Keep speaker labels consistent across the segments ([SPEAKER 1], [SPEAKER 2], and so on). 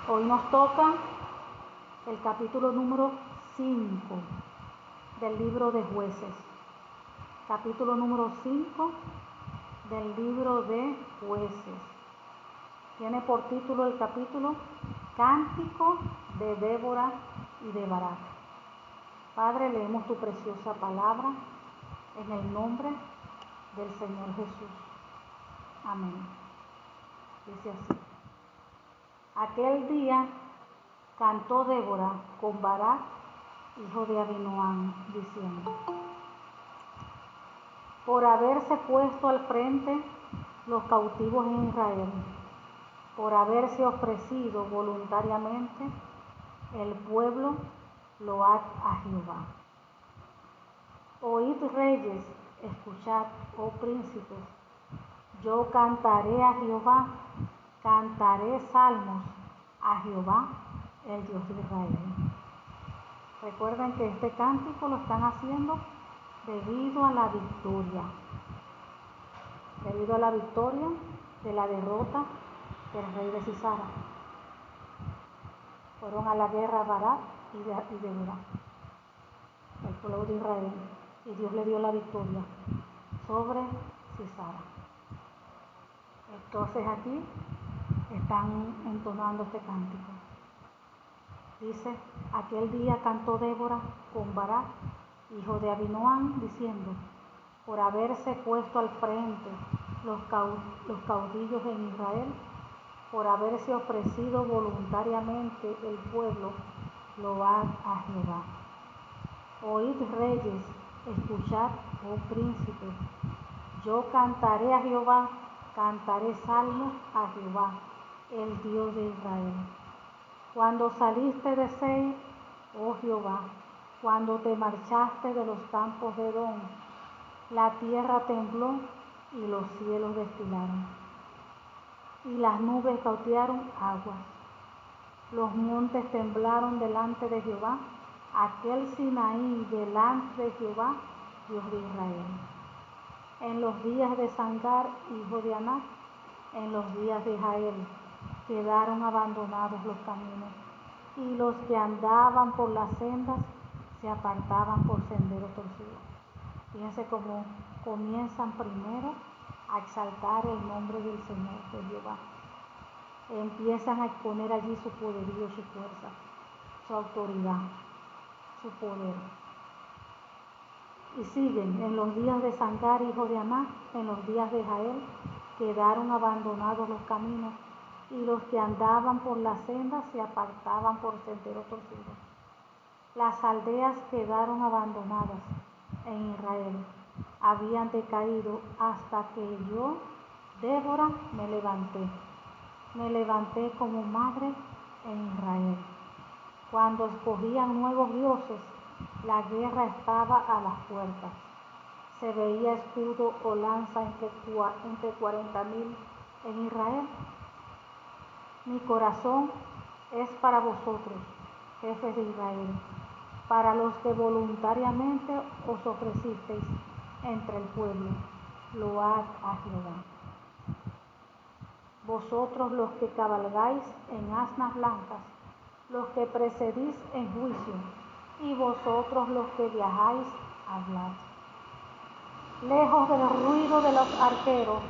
[SPEAKER 1] Hoy nos toca el capítulo número 5 del libro de Jueces. Capítulo número 5 del libro de Jueces. Tiene por título el capítulo Cántico de Débora y de Barak. Padre, leemos tu preciosa palabra en el nombre del Señor Jesús. Amén. Dice así. Aquel día cantó Débora con Barak, hijo de Abinoam, diciendo: por haberse puesto al frente los cautivos en Israel, por haberse ofrecido voluntariamente el pueblo, load a Jehová. Oíd reyes, escuchad, oh príncipes, yo cantaré a Jehová, cantaré salmos a Jehová, el Dios de Israel. Recuerden que este cántico lo están haciendo debido a la victoria de la derrota del rey de Sisara. Fueron a la guerra Barak y Débora, el pueblo de Israel, y Dios le dio la victoria sobre Sisara. Entonces aquí están entonando este cántico. Dice: aquel día cantó Débora con Barak, hijo de Abinoam, diciendo: por haberse puesto al frente los caudillos en Israel, por haberse ofrecido voluntariamente el pueblo, load a Jehová. Oíd reyes, escuchad, oh príncipes, yo cantaré a Jehová, cantaré salmos a Jehová, el Dios de Israel. Cuando saliste de Seir, oh Jehová, cuando te marchaste de los campos de Edom, la tierra tembló y los cielos destilaron, y las nubes cautearon aguas. Los montes temblaron delante de Jehová, aquel Sinaí delante de Jehová, Dios de Israel. En los días de Sangar, hijo de Anac, en los días de Jael, quedaron abandonados los caminos, y los que andaban por las sendas se apartaban por senderos torcidos. Fíjense cómo comienzan primero a exaltar el nombre del Señor, de Jehová. Empiezan a exponer allí su poderío, su fuerza, su autoridad, su poder. Y siguen: en los días de Sangar, hijo de Anac, en los días de Jael, quedaron abandonados los caminos, y los que andaban por las sendas se apartaban por senderos torcidos. Las aldeas quedaron abandonadas en Israel, habían decaído hasta que yo, Débora, me levanté como madre en Israel. Cuando escogían nuevos dioses, la guerra estaba a las puertas. Se veía escudo o lanza entre 40,000 en Israel. Mi corazón es para vosotros, jefes de Israel, para los que voluntariamente os ofrecisteis entre el pueblo, load a Jehová. Vosotros los que cabalgáis en asnas blancas, los que precedís en juicio, y vosotros los que viajáis, hablad. Lejos del ruido de los arqueros,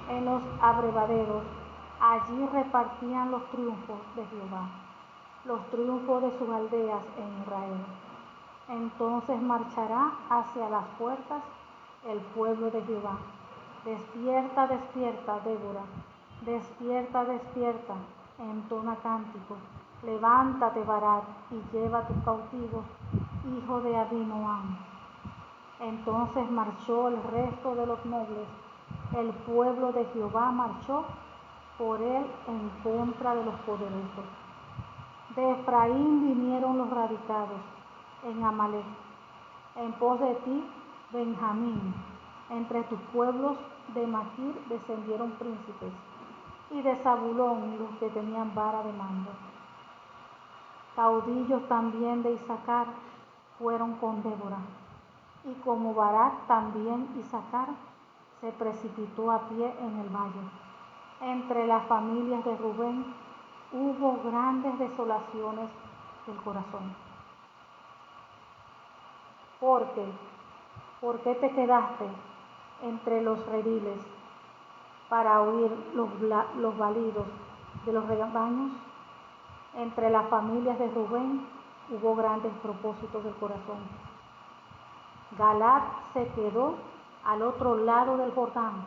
[SPEAKER 1] en los abrevaderos, allí repartían los triunfos de Jehová, los triunfos de sus aldeas en Israel. Entonces marchará hacia las puertas el pueblo de Jehová. Despierta, despierta, Débora. Despierta, despierta, entona cántico. Levántate, Barak, y lleva tus cautivos, hijo de Abinoam. Entonces marchó el resto de los nobles. El pueblo de Jehová marchó por él en contra de los poderosos. De Efraín vinieron los radicados en Amalek. En pos de ti, Benjamín. Entre tus pueblos de Maquir descendieron príncipes, y de Zabulón los que tenían vara de mando. Caudillos también de Isacar fueron con Débora, y como Barak también Isacar se precipitó a pie en el valle. Entre las familias de Rubén hubo grandes desolaciones del corazón. ¿Por qué te quedaste entre los rediles para oír los balidos de los rebaños? Entre las familias de Rubén hubo grandes propósitos del corazón. Galaad se quedó al otro lado del Jordán,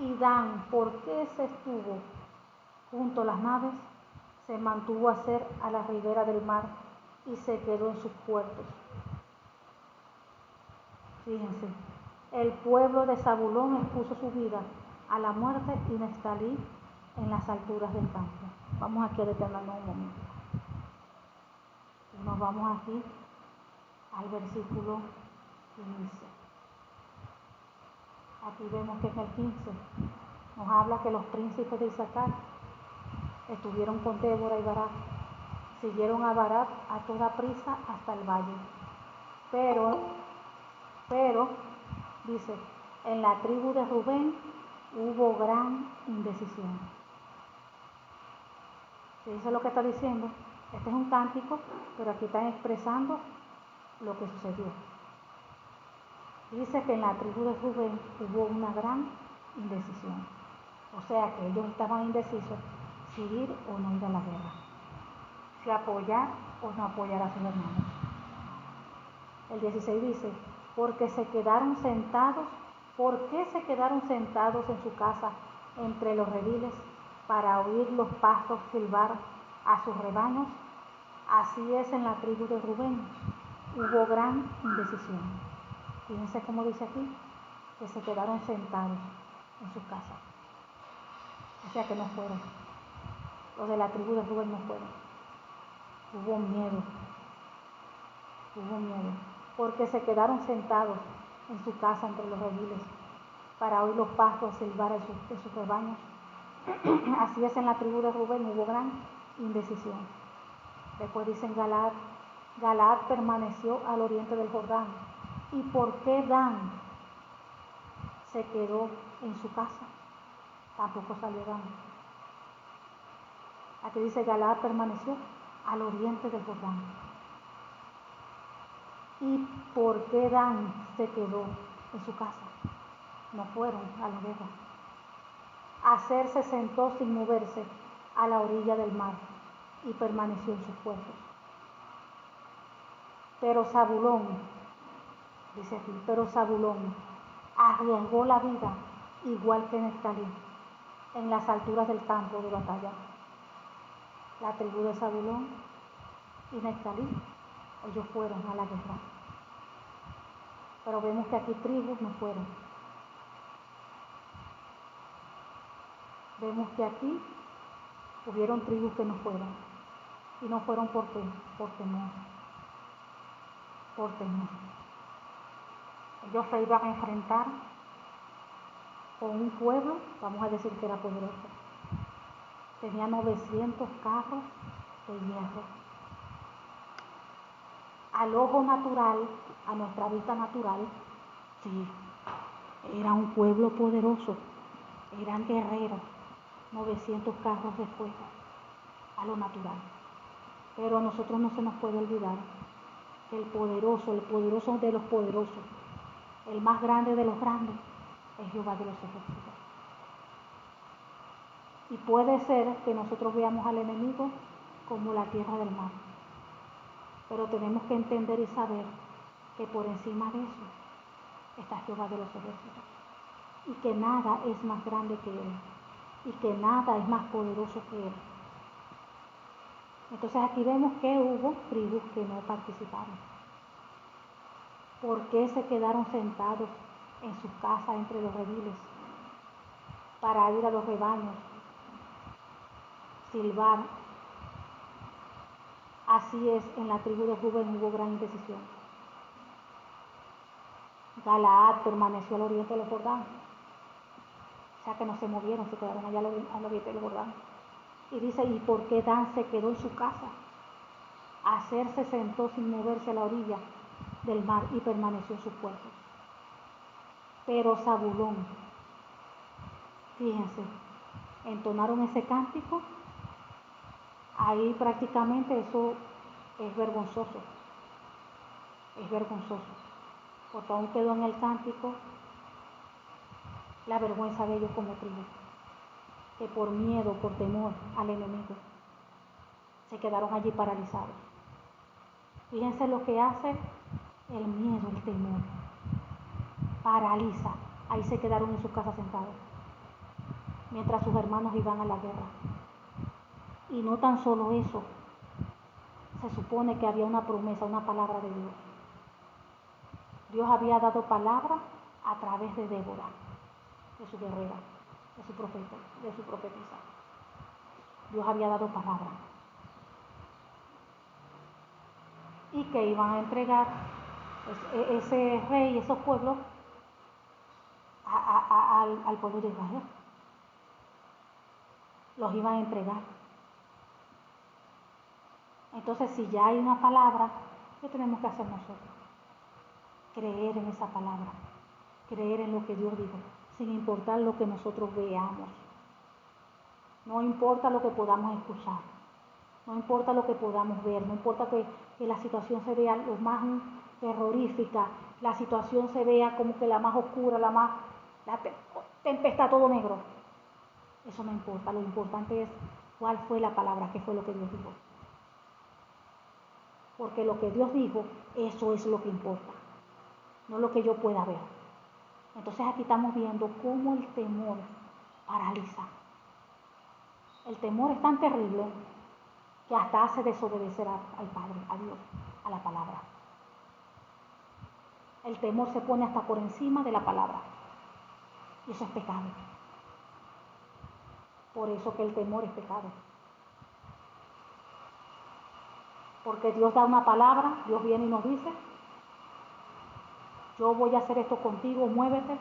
[SPEAKER 1] y Dan, ¿por qué se estuvo junto a las naves? Se mantuvo a ser a la ribera del mar y se quedó en sus puertos. Fíjense, el pueblo de Zabulón expuso su vida a la muerte y Neftalí en las alturas del campo. Vamos aquí a detenernos un momento. Y nos vamos aquí al versículo 15. Aquí vemos que en el 15 nos habla que los príncipes de Isaacar estuvieron con Débora y Barak, siguieron a Barak a toda prisa hasta el valle. Pero, dice, en la tribu de Rubén hubo gran indecisión. ¿Se dice lo que está diciendo? Este es un cántico, pero aquí están expresando lo que sucedió. Dice que en la tribu de Rubén hubo una gran indecisión. O sea que ellos estaban indecisos si ir o no ir a la guerra, si apoyar o no apoyar a sus hermanos. El 16 dice, ¿por qué se quedaron sentados en su casa entre los rediles para oír los pastos silbar a sus rebaños? Así es en la tribu de Rubén, hubo gran indecisión. Fíjense cómo dice aquí, que se quedaron sentados en su casa. O sea que no fueron. Los de la tribu de Rubén no fueron. Hubo miedo. Porque se quedaron sentados en su casa entre los rediles para oír los pastos silbar de sus rebaños. Así es en la tribu de Rubén, hubo gran indecisión. Después dicen Galaad permaneció al oriente del Jordán. ¿Y por qué Dan se quedó en su casa? Tampoco salió Dan. Aquí dice Galaad permaneció al oriente del Jordán. ¿Y por qué Dan se quedó en su casa? No fueron a la guerra. Aser se sentó sin moverse a la orilla del mar y permaneció en sus puertos. Pero Zabulón arriesgó la vida igual que Neftalí en las alturas del campo de batalla. La tribu de Zabulón y Neftalí, ellos fueron a la guerra. Pero vemos que aquí tribus no fueron. Vemos que aquí hubieron tribus que no fueron. Y no fueron por temor. Ellos se iban a enfrentar con un pueblo, vamos a decir que era poderoso. Tenía 900 carros de hierro. Al ojo natural, a nuestra vista natural, sí, era un pueblo poderoso, eran guerreros, 900 carros de fuego, a lo natural. Pero a nosotros no se nos puede olvidar que el poderoso de los poderosos, el más grande de los grandes, es Jehová de los ejércitos. Y puede ser que nosotros veamos al enemigo como la tierra del mar, pero tenemos que entender y saber que por encima de eso está Jehová de los ejércitos, y que nada es más grande que Él, y que nada es más poderoso que Él. Entonces aquí vemos que hubo tribus que no participaron. ¿Por qué se quedaron sentados en sus casas entre los rediles para ir a los rebaños, silbar? Así es, en la tribu de Rubén hubo gran indecisión. Galaad permaneció al oriente del Jordán. O sea que no se movieron, se quedaron allá al oriente del Jordán. Y dice, ¿y por qué Dan se quedó en su casa? Aser se sentó sin moverse a la orilla del mar y permaneció en sus puertos. Pero Zabulón, fíjense, entonaron ese cántico Ahí prácticamente eso es vergonzoso, porque aún quedó en el cántico la vergüenza de ellos como tribu, que por miedo, por temor al enemigo, se quedaron allí paralizados. Fíjense lo que hace el miedo, el temor, paraliza. Ahí se quedaron en su casa sentados, mientras sus hermanos iban a la guerra. Y no tan solo eso, se supone que había una promesa, una palabra de Dios. Dios había dado palabra a través de Débora, de su guerrera, de su profeta, de su profetisa. Dios había dado palabra. Y que iban a entregar ese rey, esos pueblos, al pueblo de Israel. Los iban a entregar. Entonces, si ya hay una palabra, ¿qué tenemos que hacer nosotros? Creer en esa palabra, creer en lo que Dios dijo, sin importar lo que nosotros veamos. No importa lo que podamos escuchar, no importa lo que podamos ver, no importa que la situación se vea lo más terrorífica, la situación se vea como que la más oscura, la tempestad, todo negro. Eso no importa, lo importante es cuál fue la palabra, qué fue lo que Dios dijo. Porque lo que Dios dijo, eso es lo que importa, no lo que yo pueda ver. Entonces aquí estamos viendo cómo el temor paraliza. El temor es tan terrible que hasta hace desobedecer al Padre, a Dios, a la palabra. El temor se pone hasta por encima de la palabra. Y eso es pecado. Por eso que el temor es pecado. Porque Dios da una palabra, Dios viene y nos dice, yo voy a hacer esto contigo, muévete.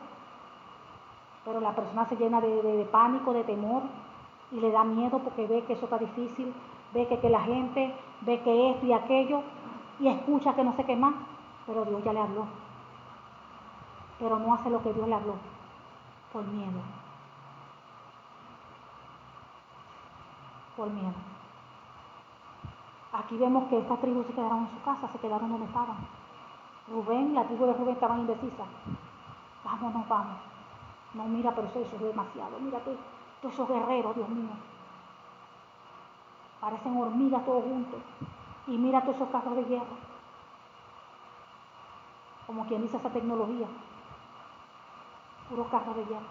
[SPEAKER 1] Pero la persona se llena de pánico, de temor, y le da miedo porque ve que eso está difícil, ve que la gente, ve que esto y aquello, y escucha que no sé qué más, pero Dios ya le habló. Pero no hace lo que Dios le habló, por miedo. Por miedo. Aquí vemos que estas tribus se quedaron en su casa, se quedaron donde estaban. Rubén, la tribu de Rubén estaban indecisas. Vámonos, vamos. No, mira, pero eso es demasiado. Mírate, todos esos guerreros, Dios mío. Parecen hormigas todos juntos. Y mira todos esos carros de hierro. Como quien dice esa tecnología. Puros carros de hierro.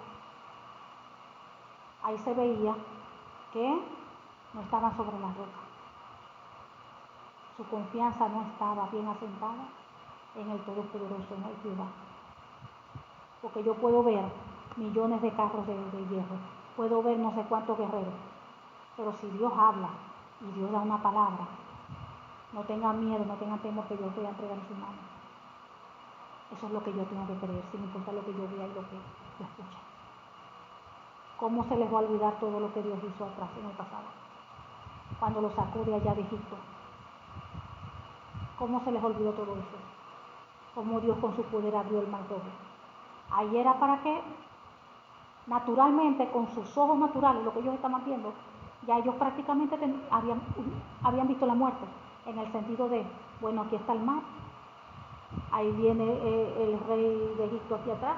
[SPEAKER 1] Ahí se veía que no estaban sobre la roca. Su confianza no estaba bien asentada en el Todopoderoso, en el Jehová. Porque yo puedo ver millones de carros de hierro, puedo ver no sé cuántos guerreros, pero si Dios habla y Dios da una palabra, no tengan miedo, no tengan temor que yo voy a entregar en sus manos. Eso es lo que yo tengo que creer, sin importar lo que yo vea y lo que yo escuche. ¿Cómo se les va a olvidar todo lo que Dios hizo atrás en el pasado? Cuando los sacó de allá de Egipto. ¿Cómo se les olvidó todo eso? Cómo Dios con su poder abrió el mar rojo. Ahí era para que, naturalmente, con sus ojos naturales, lo que ellos estaban viendo, ya ellos prácticamente habían visto la muerte, en el sentido de, bueno, aquí está el mar, ahí viene el rey de Egipto aquí atrás,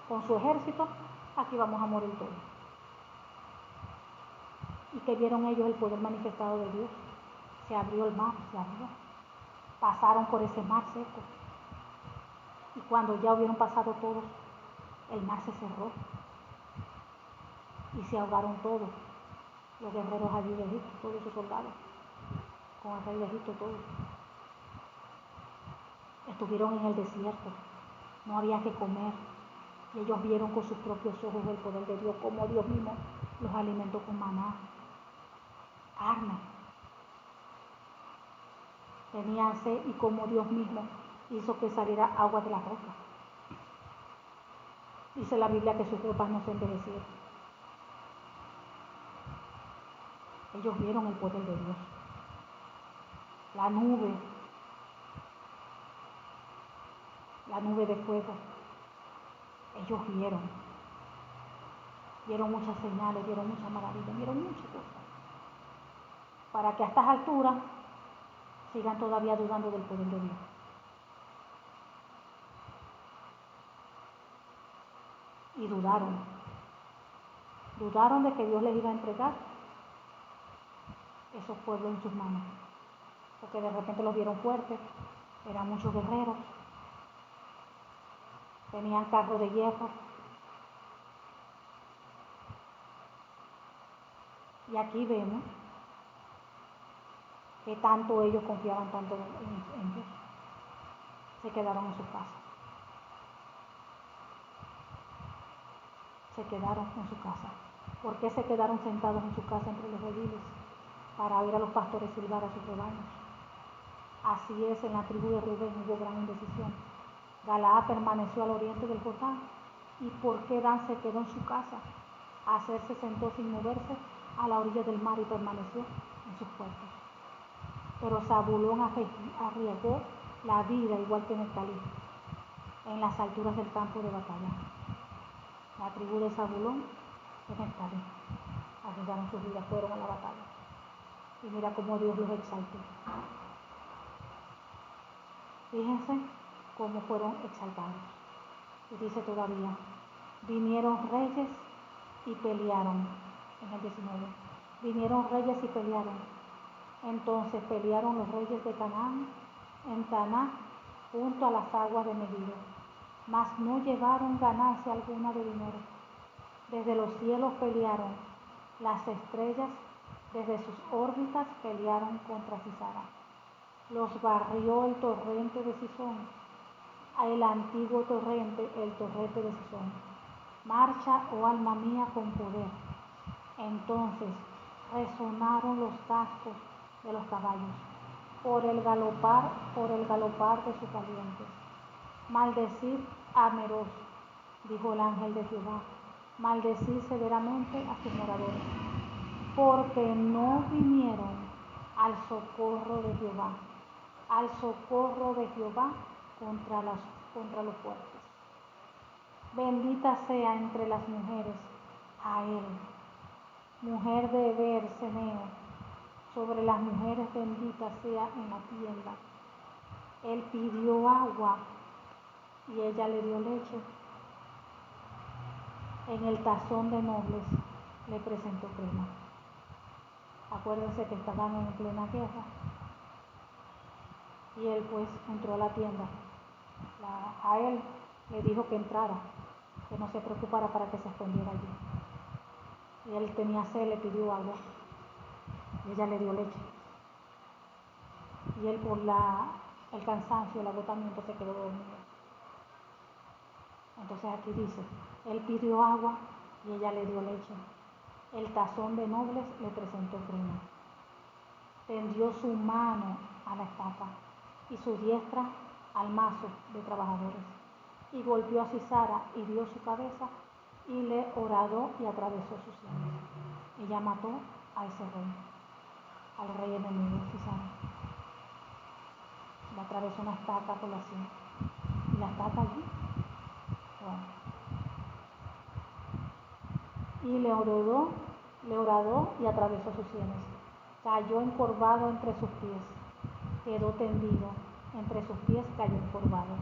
[SPEAKER 1] con su ejército, aquí vamos a morir todos. Y que vieron ellos el poder manifestado de Dios, se abrió el mar, se abrió, pasaron por ese mar seco, y cuando ya hubieron pasado todos, el mar se cerró, y se ahogaron todos, los guerreros allí de Egipto, todos esos soldados, con el rey de Egipto todos. Estuvieron en el desierto, no había que comer, y ellos vieron con sus propios ojos el poder de Dios, como Dios mismo los alimentó con maná, carne. Tenían sed y como Dios mismo hizo que saliera agua de la roca. Dice la Biblia que sus ropas no se envejecieron. Ellos vieron el poder de Dios. La nube de fuego. Ellos vieron muchas señales, vieron muchas maravillas, vieron muchas cosas. para que a estas alturas sigan todavía dudando del poder de Dios. Y dudaron de que Dios les iba a entregar esos pueblos en sus manos, porque de repente los vieron fuertes, eran muchos guerreros, tenían carros de hierro, y aquí vemos que tanto ellos confiaban tanto en Dios, se quedaron en sus casas. Se quedaron en su casa. ¿Por qué se quedaron sentados en su casa entre los rediles? Para oír a los pastores silbar a sus rebaños. Así es, en la tribu de Rubén hubo gran indecisión. Galaad permaneció al oriente del Jordán. ¿Y por qué Dan se quedó en su casa? Aser se sentó sin moverse a la orilla del mar y permaneció en sus puertos. Pero Zabulón arriesgó la vida igual que Neftalí en las alturas del campo de batalla. La tribu de Zabulón y Neftalí arriesgaron sus vidas, fueron a la batalla. Y mira cómo Dios los exaltó. Fíjense cómo fueron exaltados. Y dice todavía, vinieron reyes y pelearon. En el 19. Vinieron reyes y pelearon. Entonces pelearon los reyes de Canaán en Taná junto a las aguas de Megiddo, mas no llevaron ganancia alguna de dinero. Desde los cielos pelearon, las estrellas desde sus órbitas pelearon contra Sisara. Los barrió el torrente de Sison, el antiguo torrente, el torrente de Sison. Marcha, oh alma mía, con poder. Entonces resonaron los cascos de los caballos por el galopar de sus valientes. Maldecid a Meroz, dijo el ángel de Jehová, maldecid severamente a sus moradores, porque no vinieron al socorro de Jehová contra los fuertes. Bendita sea entre las mujeres Jael, mujer de Eber-Semeo, sobre las mujeres bendita sea en la tienda. Él pidió agua y ella le dio leche. En el tazón de nobles le presentó crema. Acuérdense que estaban en plena guerra. Y él pues entró a la tienda. A él le dijo que entrara, que no se preocupara para que se escondiera allí. Y él tenía sed, le pidió agua. Y ella le dio leche. Y él por el cansancio, el agotamiento, se quedó dormido. Entonces aquí dice, él pidió agua y ella le dio leche. El tazón de nobles le presentó crema. Tendió su mano a la estaca y su diestra al mazo de trabajadores. Y golpeó a Sisara, hirió su cabeza y le horadó y atravesó sus sienes. Ella mató a ese rey, al rey enemigo Sisara. Le atravesó una estaca por la sien. Y la estaca allí, bueno. Y le horadó y atravesó sus sienes. Cayó encorvado entre sus pies, quedó tendido, entre sus pies cayó encorvado.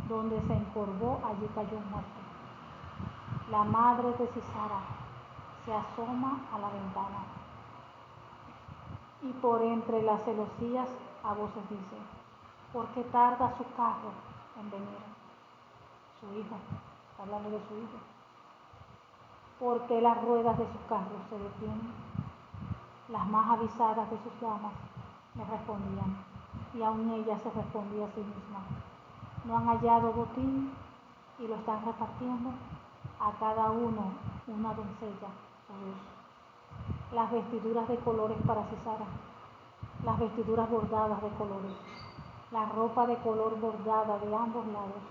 [SPEAKER 1] Donde se encorvó, allí cayó muerto. La madre de Sisara se asoma a la ventana y por entre las celosías a voces dice, ¿por qué tarda su carro en venir? Su hijo, está hablando de su hijo. ¿Por qué las ruedas de sus carros se detienen? Las más avisadas de sus damas le respondían, y aún ella se respondía a sí misma. No han hallado botín y lo están repartiendo a cada uno una doncella o dos. Las vestiduras de colores para Sisara, las vestiduras bordadas de colores, la ropa de color bordada de ambos lados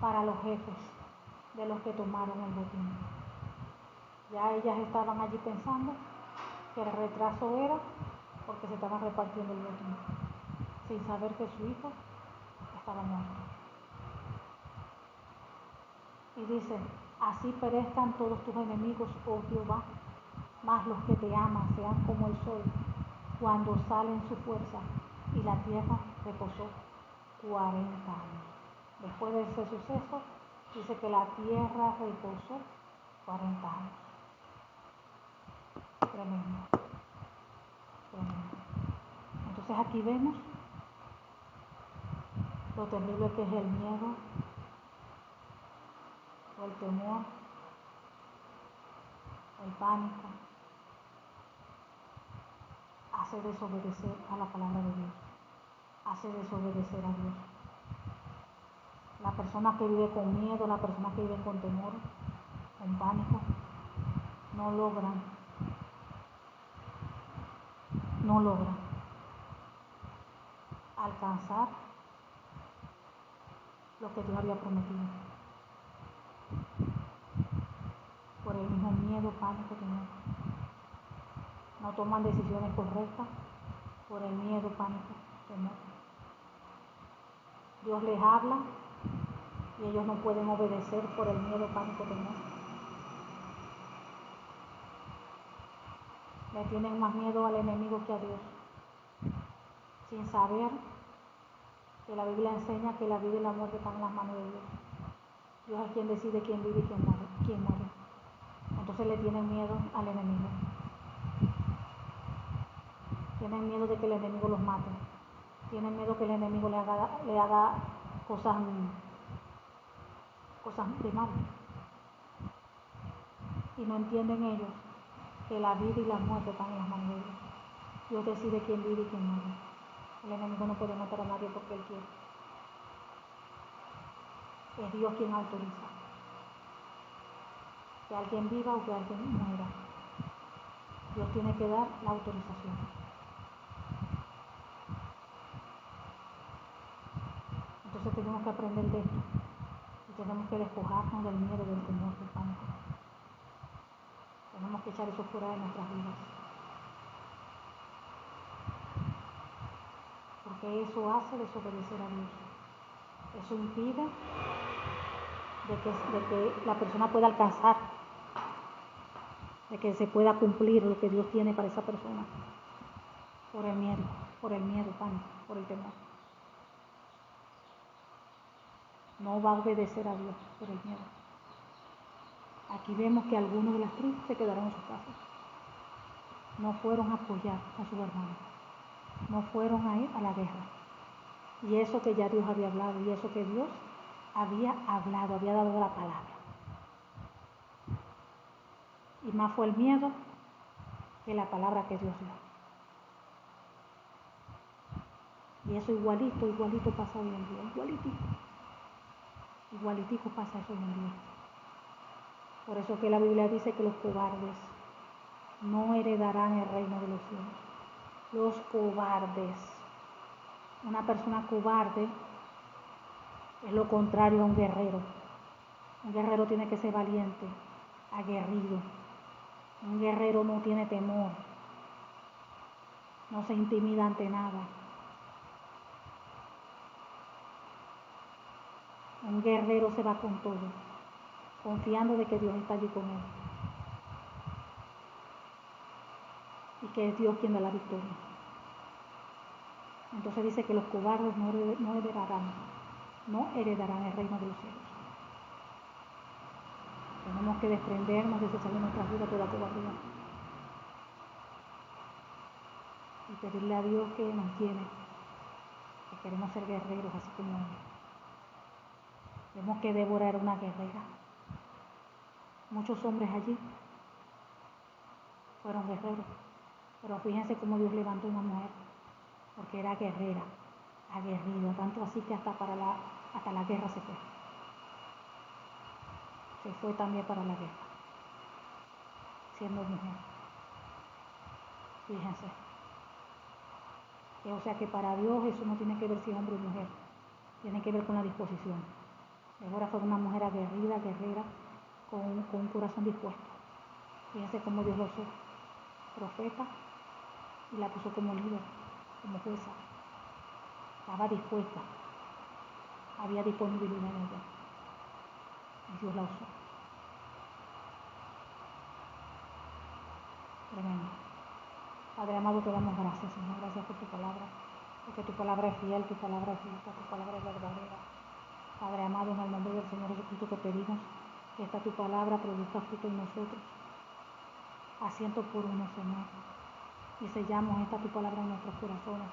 [SPEAKER 1] para los jefes de los que tomaron el botín. Ya ellas estaban allí pensando que el retraso era porque se estaban repartiendo el botín, sin saber que su hijo estaba muerto. Y dice, así perezcan todos tus enemigos, oh Jehová, mas los que te aman sean como el sol, cuando sale en su fuerza, y la tierra reposó 40 años. Después de ese suceso, dice que la tierra reposó 40 años. Tremendo, tremendo. Entonces aquí vemos lo terrible que es el miedo, o el temor, el pánico, hace desobedecer a la palabra de Dios, hace desobedecer a Dios. La persona que vive con miedo, la persona que vive con temor, con pánico, no logran alcanzar lo que Dios había prometido. Por el mismo miedo, pánico, temor. No toman decisiones correctas por el miedo, pánico, temor. Dios les habla y ellos no pueden obedecer por el miedo, pánico, temor. Le tienen más miedo al enemigo que a Dios, sin saber que la Biblia enseña que la vida y la muerte están en las manos de Dios. Dios es quien decide quién vive y quién muere. Entonces le tienen miedo al enemigo. Tienen miedo de que el enemigo los mate. Tienen miedo que el enemigo le haga cosas de mal. Y no entienden ellos que la vida y la muerte están en las manos de Dios. Dios decide quién vive y quién muere. El enemigo no puede matar a nadie porque él quiere. Es Dios quien autoriza que alguien viva o que alguien muera. Dios tiene que dar la autorización. Entonces tenemos que aprender de esto y tenemos que despojarnos del miedo, del temor, del pánico. Tenemos que echar eso fuera de nuestras vidas, porque eso hace desobedecer a Dios. Eso impide de que la persona pueda alcanzar, de que se pueda cumplir lo que Dios tiene para esa persona, por el miedo, pánico, por el temor. No va a obedecer a Dios por el miedo. Aquí vemos que algunos de las tribus se quedaron en sus casas. No fueron a apoyar a sus hermanos. No fueron a ir a la guerra. Y eso que ya Dios había hablado, y eso que Dios había hablado, había dado la palabra. Y más fue el miedo que la palabra que Dios dio. Y eso igualito pasa hoy en día, igualitico pasa eso hoy en día. Por eso que la Biblia dice que los cobardes no heredarán el reino de los cielos. Los cobardes. Una persona cobarde es lo contrario a un guerrero. Un guerrero tiene que ser valiente, aguerrido. Un guerrero no tiene temor, no se intimida ante nada. Un guerrero se va con todo, confiando de que Dios está allí con él y que es Dios quien da la victoria. Entonces dice que los cobardes no heredarán el reino de los cielos. Tenemos que desprendernos, desechar de nuestra vida toda cobardía y pedirle a Dios que nos llene, que queremos ser guerreros así como Él. Vemos que Débora era una guerrera. Muchos hombres allí fueron guerreros, pero fíjense cómo Dios levantó una mujer, porque era guerrera, aguerrida, tanto así que hasta la guerra se fue. Se fue también para la guerra, siendo mujer. Fíjense. O sea que para Dios eso no tiene que ver si es hombre o mujer, tiene que ver con la disposición. Débora fue una mujer aguerrida, guerrera, con un corazón dispuesto. Fíjense cómo Dios lo usó, profeta, y la puso como líder, como jueza. Estaba dispuesta, había disponibilidad en ella, y Dios la usó. Tremendo. Padre amado, te damos gracias, Señor, gracias por tu palabra, porque tu palabra es fiel, tu palabra es justa, tu palabra es verdadera. Padre amado, en el nombre del Señor Jesucristo te pedimos que esta tu palabra produzca fruto en nosotros, a 100 por 1, Señor, y sellamos esta tu palabra en nuestros corazones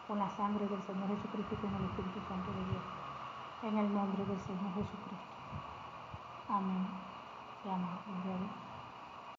[SPEAKER 1] con la sangre del Señor Jesucristo y con el Espíritu Santo de Dios, en el nombre del Señor Jesucristo. Amén. Y amén. Gloria a Dios.